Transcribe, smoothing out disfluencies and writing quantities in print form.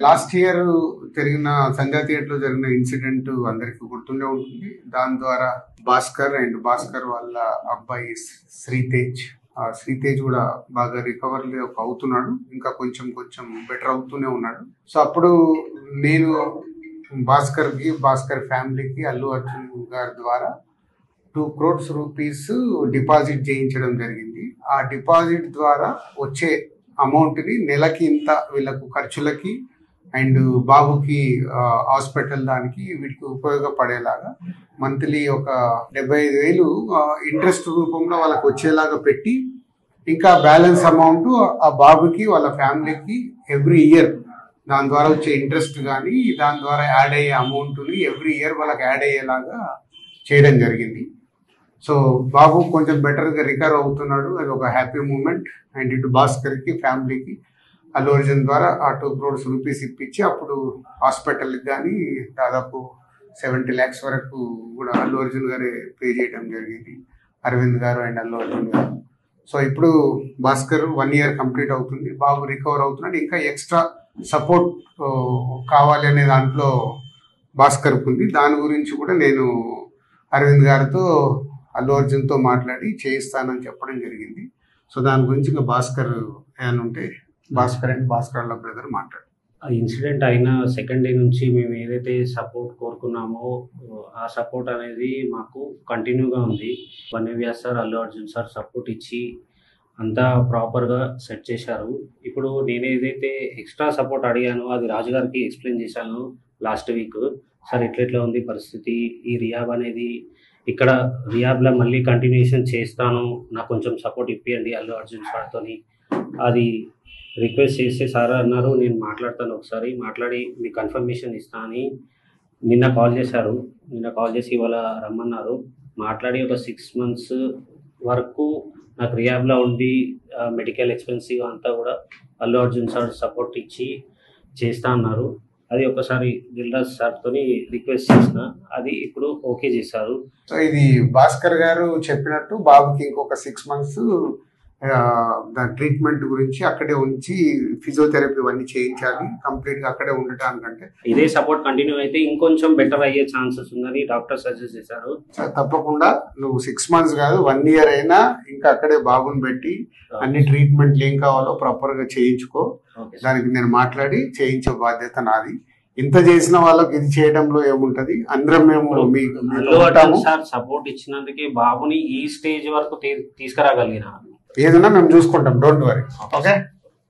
Last year జరిగిన సంధ్యా theatre లో జరిగిన ఇన్సిడెంట్ అందరికి గుర్తుండే ఉంటుంది. దాని ద్వారా భాస్కర్ వాళ్ళ అబ్బాయి శ్రీతేజ్ కూడా బాగా రికవర్ అవుతున్నాడు. ఇంకా కొంచెం బెటర్ అవుతూనే ఉన్నాడు. సో అప్పుడు నేను భాస్కర్ ఫ్యామిలీకి అల్లు అర్జున్ గారి ద్వారా 2 crores రూపీస్ డిపాజిట్ చేయించడం జరిగింది. ఆ డిపాజిట్ ద్వారా వచ్చే అమౌంట్ ని నెలకి ఇంత వీళ్ళకు ఖర్చులకి అండ్ బాబుకి హాస్పిటల్ దానికి వీటికి ఉపయోగపడేలాగా మంత్లీ ఒక 75,000 ఇంట్రెస్ట్ రూపంలో వాళ్ళకి వచ్చేలాగా పెట్టి, ఇంకా బ్యాలెన్స్ అమౌంట్ ఆ బాబుకి వాళ్ళ ఫ్యామిలీకి ఎవ్రీ ఇయర్ దాని ద్వారా వచ్చే ఇంట్రెస్ట్ కానీ దాని ద్వారా యాడ్ అయ్యే అమౌంట్ని ఎవ్రీ ఇయర్ వాళ్ళకి యాడ్ అయ్యేలాగా చేయడం జరిగింది. సో బాబు కొంచెం బెటర్గా రికవర్ అవుతున్నాడు. అది ఒక హ్యాపీ మూమెంట్. అండ్ ఇటు భాస్కర్కి ఫ్యామిలీకి అల్లు అర్జున్ ద్వారా ఆ 2 crores రూపీస్ ఇప్పించి అప్పుడు హాస్పిటల్కి కానీ దాదాపు 70 lakhs వరకు కూడా అల్లు అర్జున్ గారే పే చేయడం జరిగింది, అరవింద్ గారు అండ్ అల్లు అర్జున్ గారు. సో ఇప్పుడు భాస్కర్ 1 year కంప్లీట్ అవుతుంది, బాబు రికవర్ అవుతున్నాడు. ఇంకా ఎక్స్ట్రా సపోర్ట్ కావాలి అనే దాంట్లో భాస్కర్కి ఉంది. దాని గురించి కూడా నేను అరవింద్ గారితో అల్లు అర్జున్తో మాట్లాడి చేయిస్తానని చెప్పడం జరిగింది. సో దాని గురించి ఇంకా భాస్కర్ ఏమైనా ఉంటే భాస్కర్ వాళ్ళ బ్రదర్ మాట్లాడు. ఆ ఇన్సిడెంట్ అయిన సెకండ్ డే నుంచి మేము ఏదైతే సపోర్ట్ కోరుకున్నామో ఆ సపోర్ట్ అనేది మాకు కంటిన్యూగా ఉంది. వన్యవ్యాస్ sir, Allu Arjun sir support ఇచ్చి అంతా ప్రాపర్గా సెట్ చేశారు. ఇప్పుడు నేను ఏదైతే ఎక్స్ట్రా సపోర్ట్ అడిగానో అది రాజుగారికి ఎక్స్ప్లెయిన్ చేశాను లాస్ట్ వీక్. సార్ ఎట్లెట్లా ఉంది పరిస్థితి, ఈ రియాబ్ అనేది ఇక్కడ రియాబ్లో మళ్ళీ కంటిన్యూషన్ చేస్తాను, నాకు కొంచెం సపోర్ట్ ఇప్పియండి అల్లు అర్జున్ సార్తో అది రిక్వెస్ట్ చేస్తే సార్ అన్నారు నేను మాట్లాడతాను, ఒకసారి మాట్లాడి మీకు కన్ఫర్మేషన్ ఇస్తా అని నిన్న కాల్ చేశారు. నిన్న కాల్ చేసి ఇవాళ రమ్మన్నారు. మాట్లాడి ఒక 6 months వరకు నాకు రియాబ్లో ఉండి మెడికల్ ఎక్స్పెన్సివ్ అంతా కూడా అల్లు అర్జున్ సార్ సపోర్ట్ ఇచ్చి చేస్తా అన్నారు. అది ఒకసారి దిల్రాజ్ సార్తో రిక్వెస్ట్ చేసిన, అది ఇప్పుడు ఓకే చేశారు. సో ఇది భాస్కర్ గారు చెప్పినట్టు బాబుకి ఇంకొక 6 months దాని ట్రీట్మెంట్ గురించి అక్కడే ఉంచి ఫిజియోథెరపీ ఇవన్నీ చేయించాలి, కంప్లీట్ గా అక్కడే ఉండటానికంటే. ఇదే సపోర్ట్ కంటిన్యూ అయితే ఇంకొంచెం బెటర్ అయ్యే ఛాన్సెస్ ఉందని డాక్టర్ సజెస్ట్ చేశారు. తప్పకుండా నువ్వు 6 months కాదు 1 year అయినా ఇంకా అక్కడే బాబుని పెట్టి అన్ని ట్రీట్మెంట్లు ఏం కావాలో ప్రాపర్ గా చేయించుకో. దానికి నేను మాట్లాడి చేయించే బాధ్యత నాది. ఇంత చేసిన వాళ్ళకి ఇది చేయడంలో ఏముంటది, అందరం మేము సార్ సపోర్ట్ ఇచ్చినందుకే బాబుని ఈ స్టేజ్ వరకు తీసుకురాగలిగిన. ఏదైనా మేము చూసుకుంటాం, డోంట్ వరీ. ఓకే.